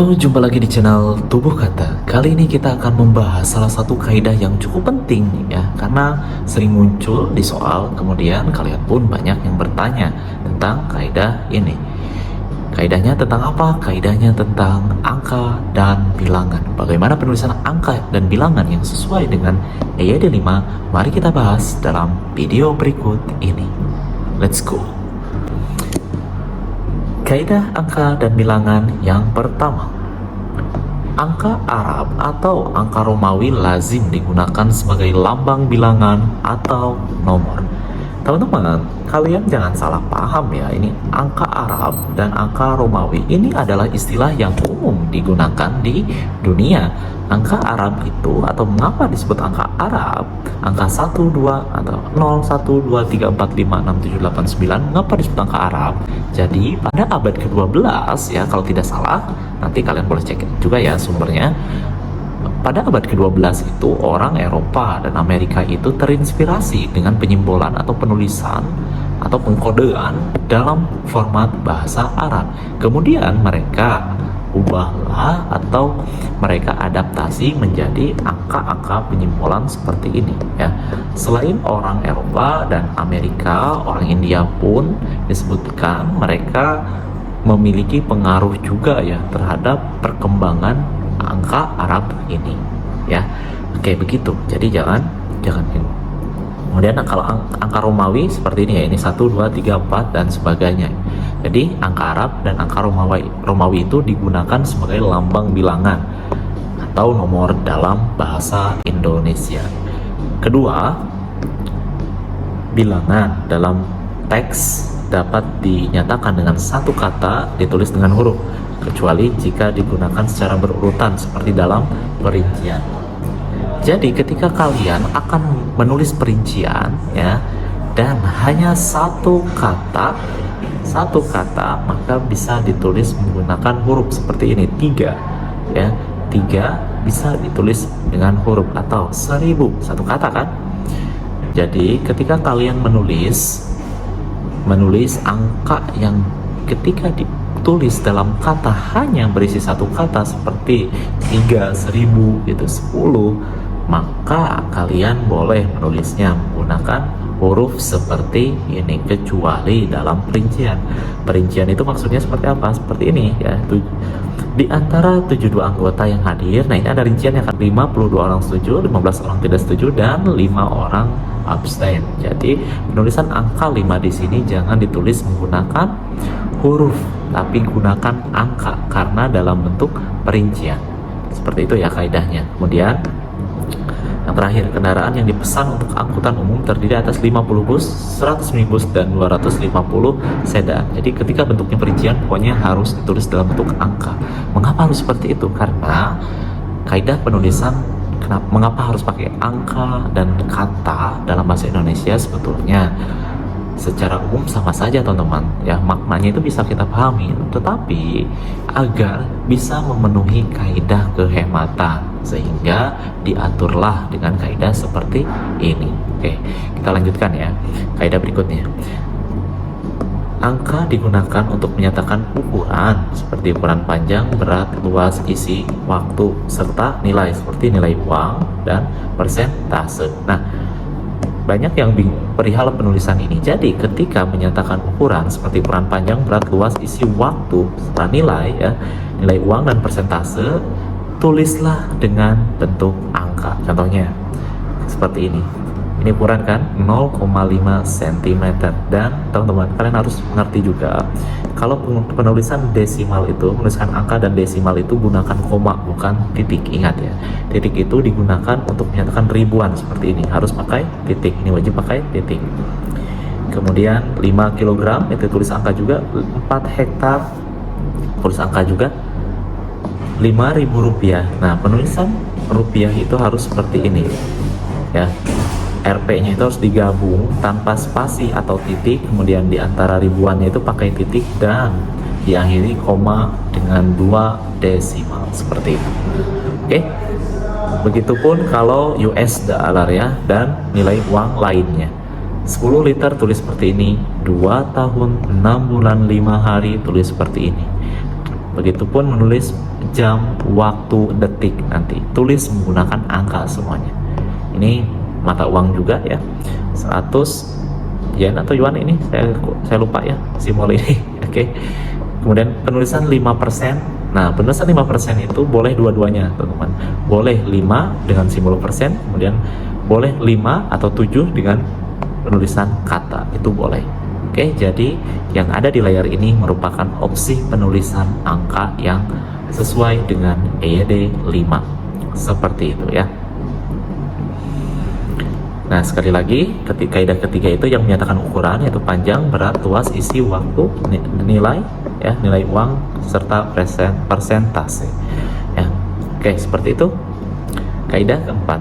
Halo, jumpa lagi di channel Tubuh Kata. Kali ini kita akan membahas salah satu kaidah yang cukup penting ya, karena sering muncul di soal, kemudian kalian pun banyak yang bertanya tentang kaidah ini. Kaidahnya tentang apa? Kaidahnya tentang angka dan bilangan. Bagaimana penulisan angka dan bilangan yang sesuai dengan EYD 5? Mari kita bahas dalam video berikut ini. Let's go. Kaidah angka dan bilangan yang pertama. Angka Arab atau angka Romawi lazim digunakan sebagai lambang bilangan atau nomor. Teman-teman, kalian jangan salah paham ya, ini angka Arab dan angka Romawi ini adalah istilah yang umum digunakan di dunia. Angka Arab itu, atau mengapa disebut angka Arab, angka 1, 2, atau 0, 1, 2, 3, 4, 5, 6, 7, 8, 9, mengapa disebut angka Arab? Jadi pada abad ke-12 ya, kalau tidak salah, nanti kalian boleh cek juga ya sumbernya. Pada abad ke-12 itu orang Eropa dan Amerika itu terinspirasi dengan penyimbolan atau penulisan atau pengkodean dalam format bahasa Arab. Kemudian mereka ubahlah atau mereka adaptasi menjadi angka-angka penyimbolan seperti ini ya. Selain orang Eropa dan Amerika, orang India pun disebutkan mereka memiliki pengaruh juga ya terhadap perkembangan angka Arab ini ya. Oke, begitu. Jadi jangan ini. Kemudian kalau angka Romawi seperti ini ya, ini 1, 2, 3, 4 dan sebagainya. Jadi angka Arab dan angka Romawi itu digunakan sebagai lambang bilangan atau nomor dalam bahasa Indonesia. Kedua, bilangan dalam teks dapat dinyatakan dengan satu kata ditulis dengan huruf, kecuali jika digunakan secara berurutan seperti dalam perincian. Jadi ketika kalian akan menulis perincian ya, dan hanya satu kata, maka bisa ditulis menggunakan huruf seperti ini, 3 ya. 3 bisa ditulis dengan huruf, atau 1000 satu kata kan. Jadi ketika kalian menulis angka yang ketika ditulis dalam kata hanya berisi satu kata seperti 3, 1000 gitu, 10, maka kalian boleh menulisnya menggunakan huruf seperti ini, kecuali dalam perincian. Perincian itu maksudnya seperti apa? Seperti ini ya. Di antara 72 anggota yang hadir, nah ini ada rincian yang 52 orang setuju, 15 orang tidak setuju, dan 5 orang abstain. Jadi penulisan angka 5 di sini jangan ditulis menggunakan huruf, tapi gunakan angka karena dalam bentuk perincian. Seperti itu ya kaidahnya. Kemudian yang terakhir, kendaraan yang dipesan untuk angkutan umum terdiri atas 50 bus, 100 minibus, dan 250 sedan. Jadi ketika bentuknya perincian pokoknya harus ditulis dalam bentuk angka. Mengapa harus seperti itu? Karena kaidah penulisan mengapa harus pakai angka dan kata dalam bahasa Indonesia sebetulnya secara umum sama saja teman-teman ya, maknanya itu bisa kita pahami, tetapi agar bisa memenuhi kaidah kehematan sehingga diaturlah dengan kaidah seperti ini. Oke, kita lanjutkan ya. Kaidah berikutnya, angka digunakan untuk menyatakan ukuran seperti ukuran panjang, berat, luas, isi, waktu, serta nilai seperti nilai uang dan persentase. Nah, banyak yang perihal penulisan ini. Jadi ketika menyatakan ukuran seperti ukuran panjang, berat, luas, isi, waktu, serta nilai ya, nilai uang dan persentase, tulislah dengan bentuk angka. Contohnya seperti ini. Ini ukuran kan 0,5 cm. Dan teman-teman kalian harus mengerti juga, kalau penulisan desimal itu, menuliskan angka dan desimal itu gunakan koma bukan titik. Ingat ya, titik itu digunakan untuk menyatakan ribuan seperti ini, harus pakai titik. Ini wajib pakai titik. Kemudian 5 kg itu tulis angka juga, 4 hektar tulis angka juga, 5.000 rupiah. Nah, penulisan rupiah itu harus seperti ini ya. RP-nya itu harus digabung tanpa spasi atau titik, kemudian di antara ribuannya itu pakai titik, dan diakhiri koma dengan 2 desimal seperti itu. Oke, begitupun kalau US dollar ya, dan nilai uang lainnya. 10 liter tulis seperti ini, 2 tahun 6 bulan 5 hari tulis seperti ini. Begitupun menulis jam, waktu, detik nanti. Tulis menggunakan angka semuanya. Ini mata uang juga ya. 100 yen atau yuan ini saya lupa ya simbol ini. Oke. Kemudian penulisan 5%. Nah, penulisan 5% itu boleh dua-duanya, teman-teman. Boleh 5 dengan simbol persen, kemudian boleh 5 atau 7 dengan penulisan kata. Itu boleh. Oke, jadi yang ada di layar ini merupakan opsi penulisan angka yang sesuai dengan EYD 5. Seperti itu ya. Nah, sekali lagi, kaidah ketiga itu yang menyatakan ukuran, yaitu panjang, berat, luas, isi, waktu, nilai, ya, nilai uang, serta persentase. Ya, oke, seperti itu. Kaidah keempat,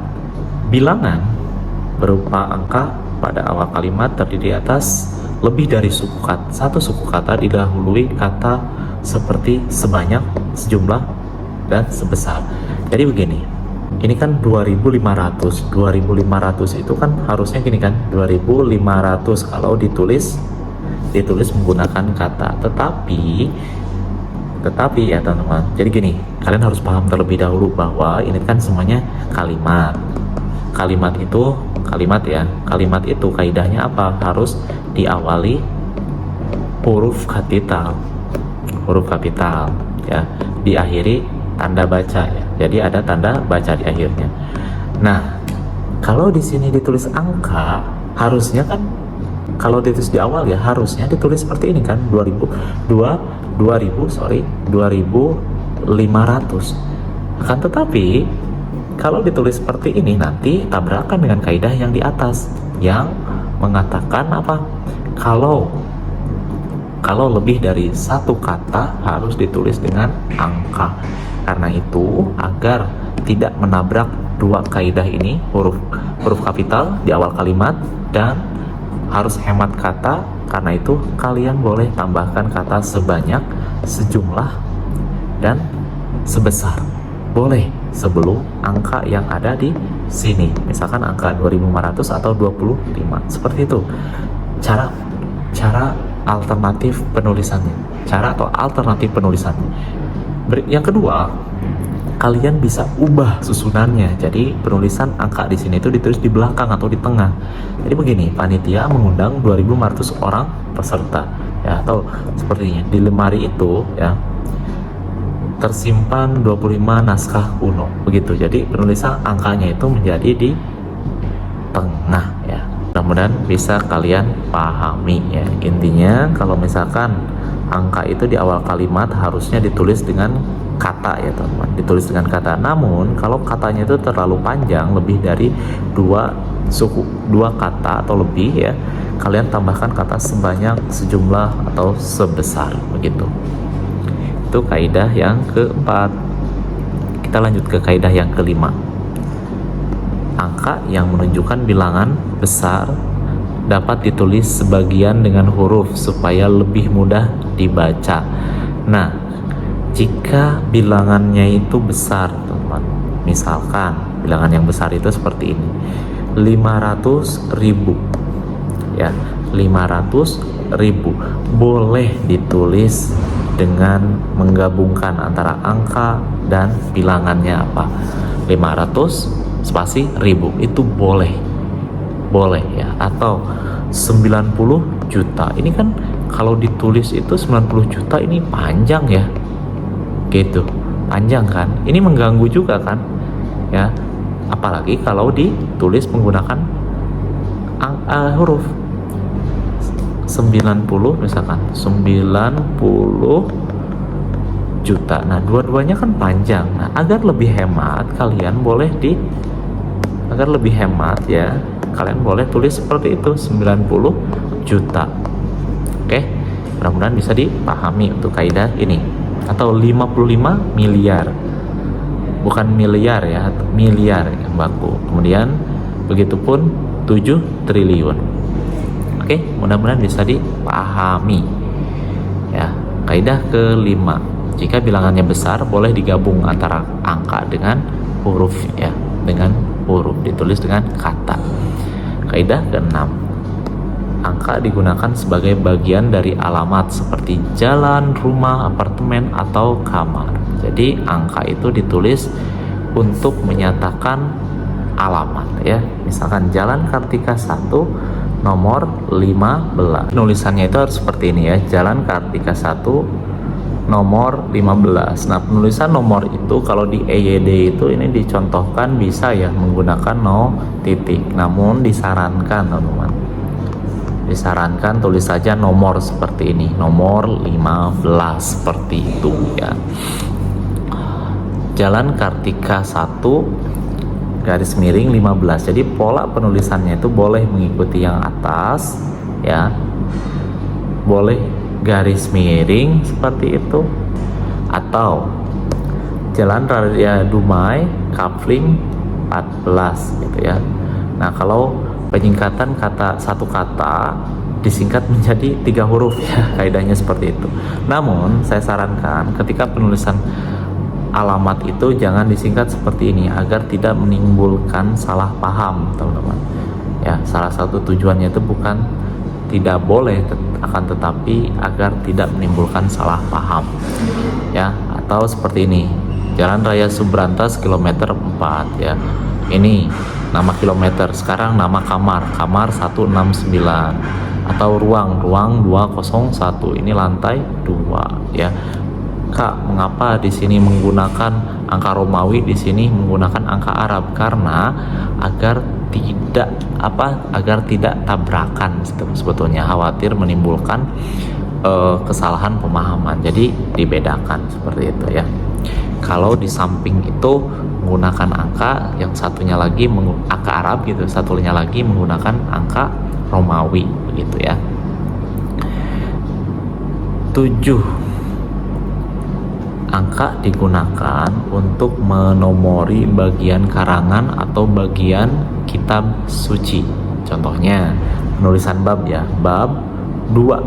bilangan berupa angka pada awal kalimat terdiri atas lebih dari satu suku kata didahului kata seperti sebanyak, sejumlah, dan sebesar. Jadi begini. Ini kan 2500 itu kan harusnya gini kan, 2500 kalau ditulis menggunakan kata. Tetapi ya teman-teman, jadi gini, kalian harus paham terlebih dahulu bahwa ini kan semuanya kalimat itu kaidahnya apa? Harus diawali huruf kapital ya, diakhiri tanda baca ya. Jadi ada tanda baca di akhirnya. Nah, kalau di sini ditulis angka, harusnya kan kalau ditulis di awal ya harusnya ditulis seperti ini kan, 2500. Akan tetapi kalau ditulis seperti ini nanti tabrakan dengan kaidah yang di atas yang mengatakan apa? Kalau lebih dari satu kata harus ditulis dengan angka. Karena itu, agar tidak menabrak dua kaidah ini, huruf kapital di awal kalimat dan harus hemat kata, karena itu kalian boleh tambahkan kata sebanyak, sejumlah, dan sebesar. Boleh sebelum angka yang ada di sini. Misalkan angka 2500 atau 25. Seperti itu. Cara alternatif penulisannya. Yang kedua, kalian bisa ubah susunannya. Jadi penulisan angka di sini itu ditulis di belakang atau di tengah. Jadi begini, panitia mengundang 2500 orang peserta ya, atau seperti ini. Di lemari itu ya tersimpan 25 naskah kuno. Begitu. Jadi penulisan angkanya itu menjadi di tengah ya. Mudah-mudahan bisa kalian pahami ya. Intinya kalau misalkan angka itu di awal kalimat harusnya ditulis dengan kata ya teman-teman, ditulis dengan kata. Namun kalau katanya itu terlalu panjang, lebih dari dua kata atau lebih ya, kalian tambahkan kata sebanyak, sejumlah, atau sebesar begitu. Itu kaidah yang keempat. Kita lanjut ke kaidah yang kelima. Angka yang menunjukkan bilangan besar dapat ditulis sebagian dengan huruf supaya lebih mudah dibaca. Nah, jika bilangannya itu besar, teman-teman, misalkan bilangan yang besar itu seperti ini, 500.000 ya, 500.000 boleh ditulis dengan menggabungkan antara angka dan bilangannya apa, 500 spasi 1000, itu boleh ya. Atau 90 juta, ini kan kalau ditulis itu 90 juta ini panjang ya, gitu, panjang kan, ini mengganggu juga kan ya, apalagi kalau ditulis menggunakan huruf 90, misalkan 90 juta. Nah, dua-duanya kan panjang. Nah, agar lebih hemat kalian boleh ya, kalian boleh tulis seperti itu, 90 juta. Oke, mudah-mudahan bisa dipahami untuk kaidah ini. Atau 55 miliar, bukan miliar ya, miliar yang baku. Kemudian begitupun 7 triliun. Oke, mudah-mudahan bisa dipahami ya. Kaidah kelima, jika bilangannya besar boleh digabung antara angka dengan huruf ya, dengan huruf, ditulis dengan kata. Kaidah keenam, angka digunakan sebagai bagian dari alamat seperti jalan, rumah, apartemen, atau kamar. Jadi angka itu ditulis untuk menyatakan alamat ya. Misalkan Jalan Kartika 1 nomor 15. Penulisannya itu harus seperti ini ya. Jalan Kartika 1 nomor 15. Nah, penulisan nomor itu kalau di EYD itu ini dicontohkan bisa ya menggunakan 0 titik. Namun disarankan teman-teman, disarankan tulis saja nomor seperti ini, nomor 15 seperti itu ya. Jalan Kartika 1 garis miring 15. Jadi pola penulisannya itu boleh mengikuti yang atas ya, boleh garis miring seperti itu, atau Jalan Raya Dumai Kafling 14 gitu ya. Nah, kalau penyingkatan kata satu kata disingkat menjadi 3 huruf ya, kaidahnya seperti itu. Namun saya sarankan ketika penulisan alamat itu jangan disingkat seperti ini agar tidak menimbulkan salah paham teman-teman ya. Salah satu tujuannya itu bukan tidak boleh, akan tetapi agar tidak menimbulkan salah paham ya. Atau seperti ini, Jalan Raya Subrantas kilometer 4 ya, ini nama kilometer, sekarang nama kamar 169, atau ruang 201, ini lantai 2 ya. Kak, mengapa di sini menggunakan angka Romawi, di sini menggunakan angka Arab? Karena agar tidak tabrakan sebetulnya, khawatir menimbulkan kesalahan pemahaman. Jadi dibedakan seperti itu ya. Kalau di samping itu menggunakan angka, yang satunya lagi angka Arab gitu, satunya lagi menggunakan angka Romawi begitu ya. 7. Angka digunakan untuk menomori bagian karangan atau bagian kitab suci. Contohnya penulisan bab ya, bab 2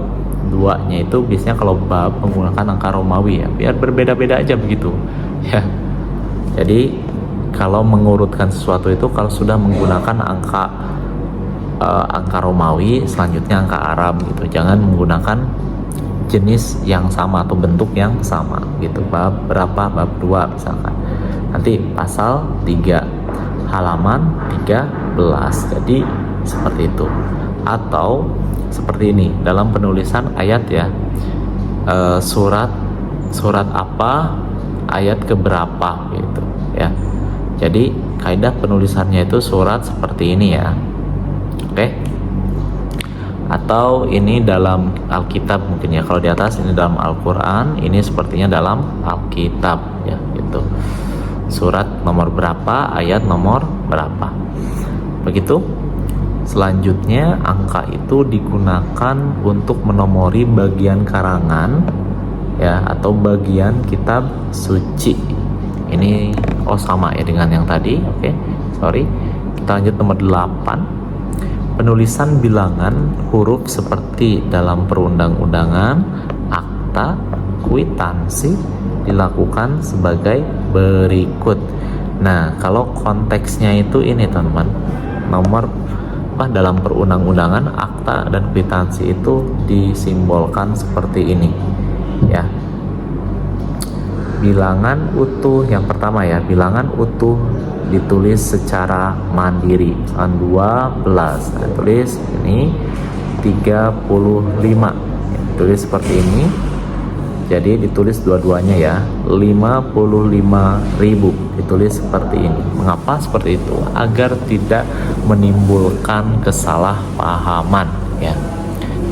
nya itu biasanya kalau bab menggunakan angka Romawi ya, biar berbeda-beda aja begitu ya. Jadi kalau mengurutkan sesuatu itu kalau sudah menggunakan angka Romawi, selanjutnya angka Arab gitu. Jangan menggunakan jenis yang sama atau bentuk yang sama gitu. Bab berapa, bab 2 misalkan, nanti pasal 3 halaman 13, jadi seperti itu. Atau seperti ini dalam penulisan ayat ya, surat apa, ayat keberapa gitu ya. Jadi kaidah penulisannya itu surat seperti ini ya, oke. Atau ini dalam Alkitab mungkin ya, kalau di atas ini dalam Al-Quran, ini sepertinya dalam Alkitab ya gitu. Surat nomor berapa, ayat nomor berapa, begitu. Selanjutnya angka itu digunakan untuk menomori bagian karangan ya, atau bagian kitab suci. Ini sama ya dengan yang tadi, oke. Sorry, kita lanjut nomor 8. Penulisan bilangan huruf seperti dalam perundang-undangan, akta, kwitansi dilakukan sebagai berikut. Nah, kalau konteksnya itu ini teman-teman, dalam perundang-undangan, akta dan kwitansi itu disimbolkan seperti ini ya. Bilangan utuh yang pertama ya, bilangan utuh ditulis secara mandiri. 12, nah, tulis ini 35 ya, tulis seperti ini. Jadi ditulis dua-duanya ya, 55.000 ditulis seperti ini. Mengapa seperti itu? Agar tidak menimbulkan kesalahpahaman ya,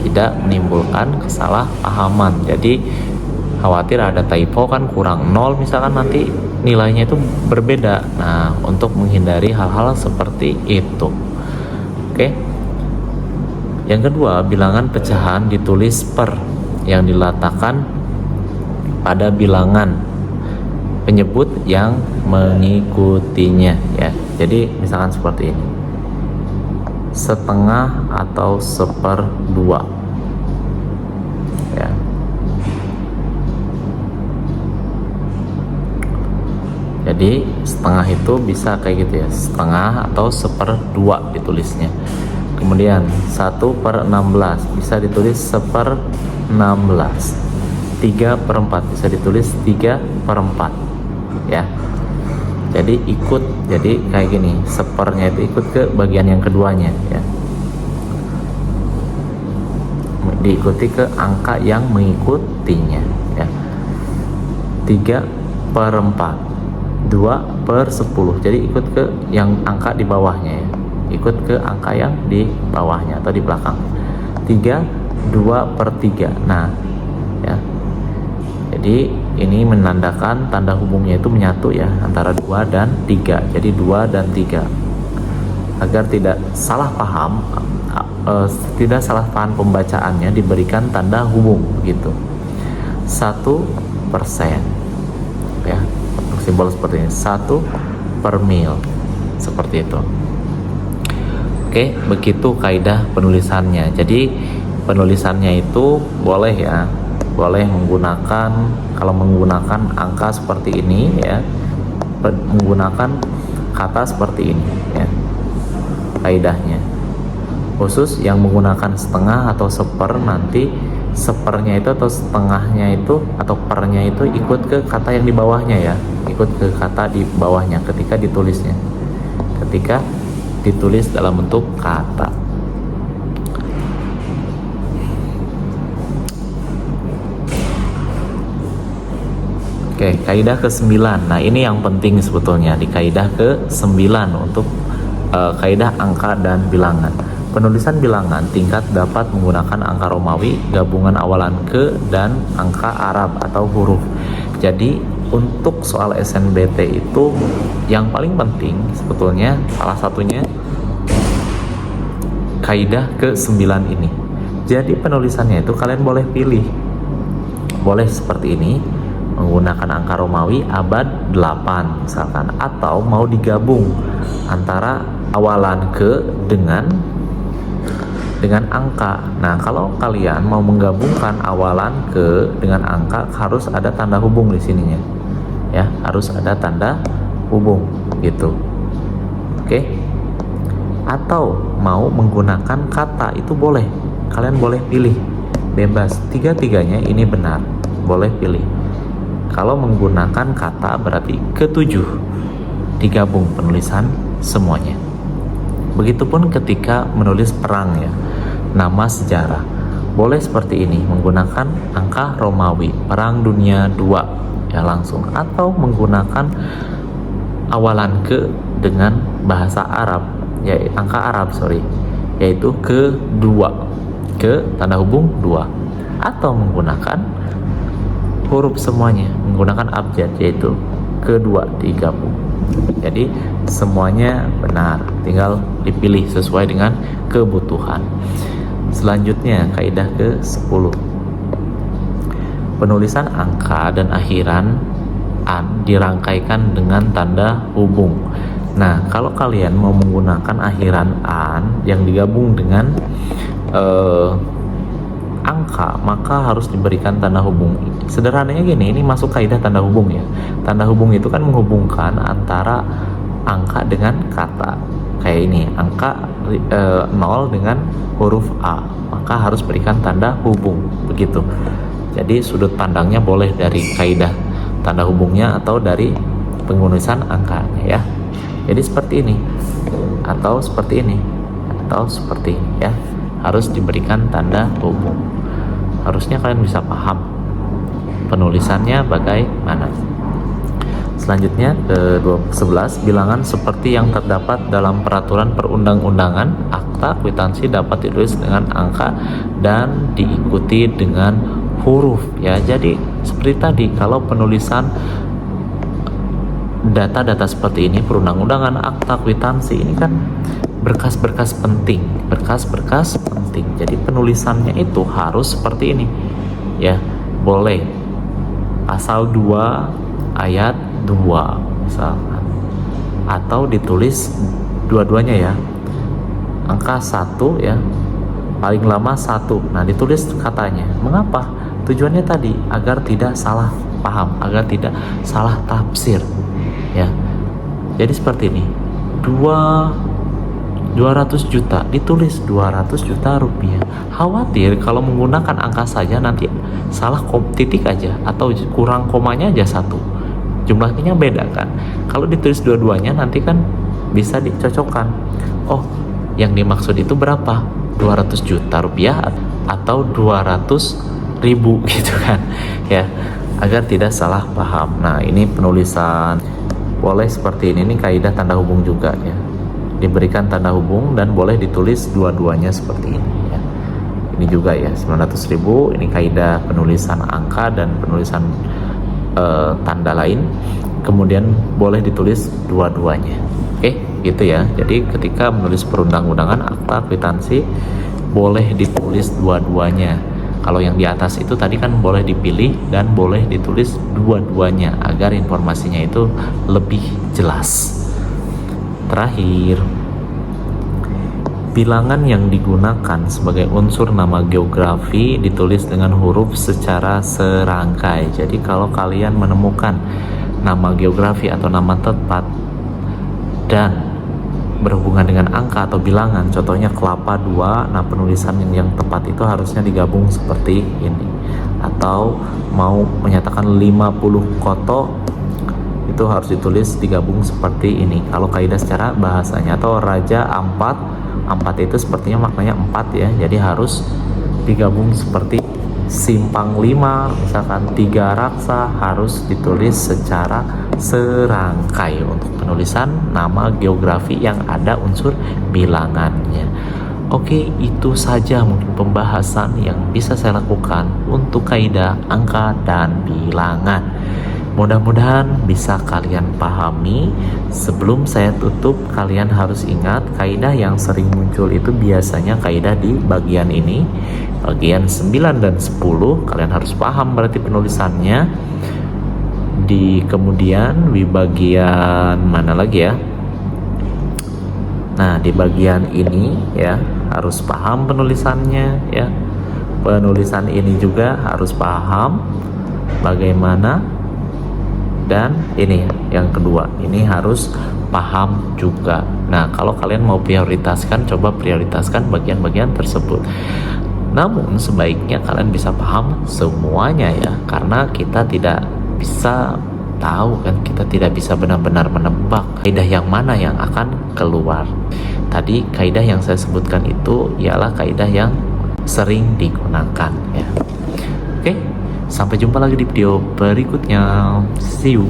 tidak menimbulkan kesalahpahaman. Jadi khawatir ada typo kan, kurang 0 misalkan, nanti nilainya itu berbeda. Nah, untuk menghindari hal-hal seperti itu, oke. Yang kedua, bilangan pecahan ditulis per yang diletakkan pada bilangan penyebut yang mengikutinya ya. Jadi misalkan seperti ini, setengah atau 1/2 ya. Jadi setengah itu bisa kayak gitu ya, setengah atau 1/2 ditulisnya. Kemudian 1/16 bisa ditulis 1/16. 3/4 bisa ditulis 3/4 ya. Jadi kayak gini, sepernya itu ikut ke bagian yang keduanya ya, diikuti ke angka yang mengikutinya ya. 3/4, 2/10, jadi ikut ke yang angka di bawahnya ya, ikut ke angka yang di bawahnya atau di belakang. 3, 2/3. Nah ya, jadi ini menandakan tanda hubungnya itu menyatu ya, antara 2 dan 3. Jadi 2 dan 3. Agar tidak salah paham, tidak salah paham pembacaannya, diberikan tanda hubung begitu. 1% ya, simbol seperti ini, 1/mil, seperti itu. Oke, begitu kaidah penulisannya. Jadi penulisannya itu boleh ya, boleh menggunakan, kalau menggunakan angka seperti ini ya, menggunakan kata seperti ini ya, kaidahnya. Khusus yang menggunakan setengah atau seper, nanti sepernya itu atau setengahnya itu atau pernya itu ikut ke kata yang di bawahnya ya, ikut ke kata di bawahnya ketika ditulisnya, ketika ditulis dalam bentuk kata. Oke, kaidah ke-9. Nah, ini yang penting sebetulnya di kaidah ke-9 untuk kaidah angka dan bilangan. Penulisan bilangan tingkat dapat menggunakan angka Romawi, gabungan awalan ke dan angka Arab atau huruf. Jadi untuk soal SNBT itu yang paling penting sebetulnya salah satunya kaidah ke-9 ini. Jadi penulisannya itu kalian boleh pilih. Boleh seperti ini, menggunakan angka Romawi abad 8 misalkan, atau mau digabung antara awalan ke dengan angka. Nah, kalau kalian mau menggabungkan awalan ke dengan angka, harus ada tanda hubung di sininya. Ya, harus ada tanda hubung gitu. Oke. Atau mau menggunakan kata, itu boleh. Kalian boleh pilih. Bebas. Tiga-tiganya ini benar. Boleh pilih. Kalau menggunakan kata berarti ke-7 digabung penulisan semuanya. Begitupun ketika menulis perang ya, nama sejarah boleh seperti ini, menggunakan angka Romawi, Perang Dunia II ya langsung, atau menggunakan awalan ke dengan bahasa Arab ya, angka Arab yaitu ke-2, ke tanda hubung 2, atau menggunakan huruf semuanya, menggunakan abjad yaitu ke-2 digabung. Jadi semuanya benar, tinggal dipilih sesuai dengan kebutuhan. Selanjutnya kaidah ke-10. Penulisan angka dan akhiran an dirangkaikan dengan tanda hubung. Nah, kalau kalian mau menggunakan akhiran an yang digabung dengan angka, maka harus diberikan tanda hubung. Sederhananya gini, ini masuk kaidah tanda hubung ya. Tanda hubung itu kan menghubungkan antara angka dengan kata. Kayak ini, angka 0 dengan huruf A, maka harus berikan tanda hubung begitu. Jadi sudut pandangnya boleh dari kaidah tanda hubungnya atau dari penulisan angkanya ya. Jadi seperti ini, atau seperti ini, atau seperti ini ya. Harus diberikan tanda hubung. Harusnya kalian bisa paham penulisannya bagaimana. Selanjutnya ke-11, bilangan seperti yang terdapat dalam peraturan perundang-undangan, akta kwitansi dapat ditulis dengan angka dan diikuti dengan huruf ya. Jadi seperti tadi, kalau penulisan data-data seperti ini, perundang-undangan, akta kwitansi, ini kan berkas-berkas penting. Jadi penulisannya itu harus seperti ini ya. Boleh pasal 2 ayat 2 misalkan, atau ditulis dua-duanya ya, angka 1 ya, paling lama 1. Nah, ditulis katanya. Mengapa? Tujuannya tadi agar tidak salah paham, agar tidak salah tafsir ya. Jadi seperti ini, 2 200 juta, ditulis 200 juta rupiah. Khawatir kalau menggunakan angka saja nanti salah titik aja atau kurang komanya aja satu, jumlahnya beda kan. Kalau ditulis dua-duanya nanti kan bisa dicocokkan, oh yang dimaksud itu berapa, 200 juta rupiah atau 200 ribu gitu kan ya, agar tidak salah paham. Nah ini penulisan boleh seperti ini kaidah tanda hubung juga ya, diberikan tanda hubung dan boleh ditulis dua-duanya seperti ini ya. Ini juga ya 900.000, ini kaidah penulisan angka dan penulisan tanda lain, kemudian boleh ditulis dua-duanya. Oke gitu ya. Jadi ketika menulis perundang-undangan, akta, kwitansi, boleh ditulis dua-duanya. Kalau yang di atas itu tadi kan boleh dipilih dan boleh ditulis dua-duanya agar informasinya itu lebih jelas. Terakhir, bilangan yang digunakan sebagai unsur nama geografi ditulis dengan huruf secara serangkai. Jadi kalau kalian menemukan nama geografi atau nama tempat dan berhubungan dengan angka atau bilangan, contohnya kelapa 2, nah penulisan yang tepat itu harusnya digabung seperti ini. Atau mau menyatakan 50 koto, itu harus ditulis digabung seperti ini kalau kaidah secara bahasanya. Atau raja 4 itu sepertinya maknanya 4 ya, jadi harus digabung seperti simpang 5, misalkan 3 raksa, harus ditulis secara serangkai untuk penulisan nama geografi yang ada unsur bilangannya. Oke, itu saja mungkin pembahasan yang bisa saya lakukan untuk kaidah angka dan bilangan. Mudah-mudahan bisa kalian pahami. Sebelum saya tutup, kalian harus ingat kaidah yang sering muncul itu biasanya kaidah di bagian ini, bagian 9 dan 10. Kalian harus paham berarti penulisannya. Di kemudian di bagian mana lagi ya? Nah, di bagian ini ya harus paham penulisannya ya. Penulisan ini juga harus paham bagaimana. Dan ini yang kedua, ini harus paham juga. Nah, kalau kalian mau prioritaskan, coba prioritaskan bagian-bagian tersebut. Namun sebaiknya kalian bisa paham semuanya ya, karena kita tidak bisa tahu kan, kita tidak bisa benar-benar menebak kaidah yang mana yang akan keluar. Tadi kaidah yang saya sebutkan itu ialah kaidah yang sering digunakan ya. Oke. Sampai jumpa lagi di video berikutnya. See you.